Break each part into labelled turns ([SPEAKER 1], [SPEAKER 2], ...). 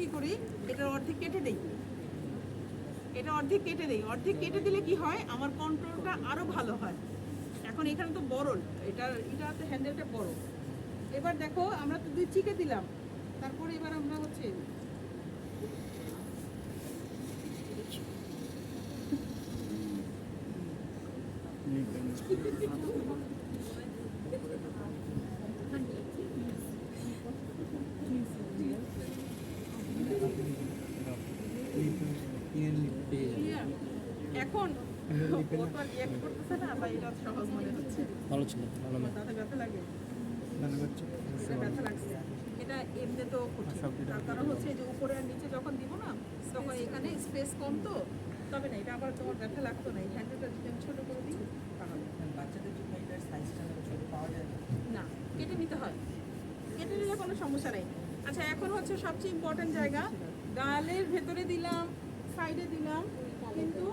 [SPEAKER 1] কি করি, এটা অর্ধেক কেটে দেই, অর্ধেক কেটে দিলে কি হয়, আমার কন্ট্রোলটা আরো ভালো হয়। এখন এখানে তো বড়, এটা হ্যান্ডেলটা বড়। এবার দেখো আমরা তো 2 চিকে দিলাম, তারপরে এবার আমরা হচ্ছে এখন ওটা রিঅ্যাক্ট করতেছে না, বা এটা সহজ মনে হচ্ছে।
[SPEAKER 2] ভালো ছিল, ভালো না।
[SPEAKER 1] দাঁতে ব্যথা লাগে, ব্যথা লাগছে। এটা এমনি তো কঠিন, তার কারণ হচ্ছে যে উপরে আর নিচে যখন দিব না, তখন এখানে স্পেস কম, তো তবে না এটা আবার তোমার ব্যথা লাগতো না। এই হ্যান্ডেলটা যদি আমি ছোটো করে দিই তাহলে
[SPEAKER 3] বাচ্চাদের জন্য এটার সাইজটা ছোট পাওয়া যায়
[SPEAKER 1] না, কেটে নিতে হয়, কেটে নিলে কোনো সমস্যা নেই। আচ্ছা, এখন হচ্ছে সবচেয়ে ইম্পর্টেন্ট জায়গা, গালের ভেতরে দিলাম, সাইডে দিলাম, কিন্তু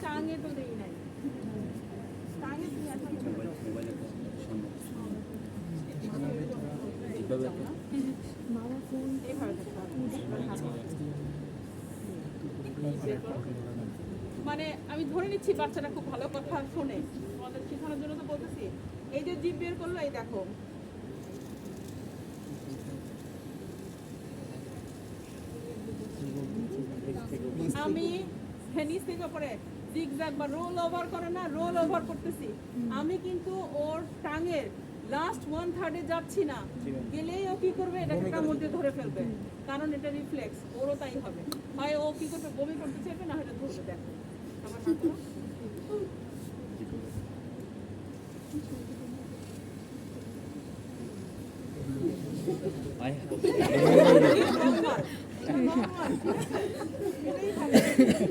[SPEAKER 1] টাঙে তো দেই নাই। টাঙে দিয়ে এখন মানে আমি ধরে নিচ্ছি বাচ্চাটা খুব ভালো কথা শোনে, আমাদের শেখানোর জন্য তো বলতেছি। এই যে জিভ বের করলো, এই দেখো আমি নিচ থেকে পরে জিগজ্যাগ বা রোল ওভার করে না, রোল ওভার করতেছি। আমি কিন্তু ওর টাঙের লাস্ট 1/3 যাচ্ছি না, গেলেই ও কি করবে, এটাকে কামড় দিয়ে ধরে ফেলবে, কারণ এটা রিফ্লেক্স, ওরও তাই হবে। হয় ও কি করবে, বমি করতে চাইবে, না হলে ধরবে। দেখো আমার হাত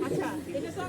[SPEAKER 1] আচ্ছা, এটা তো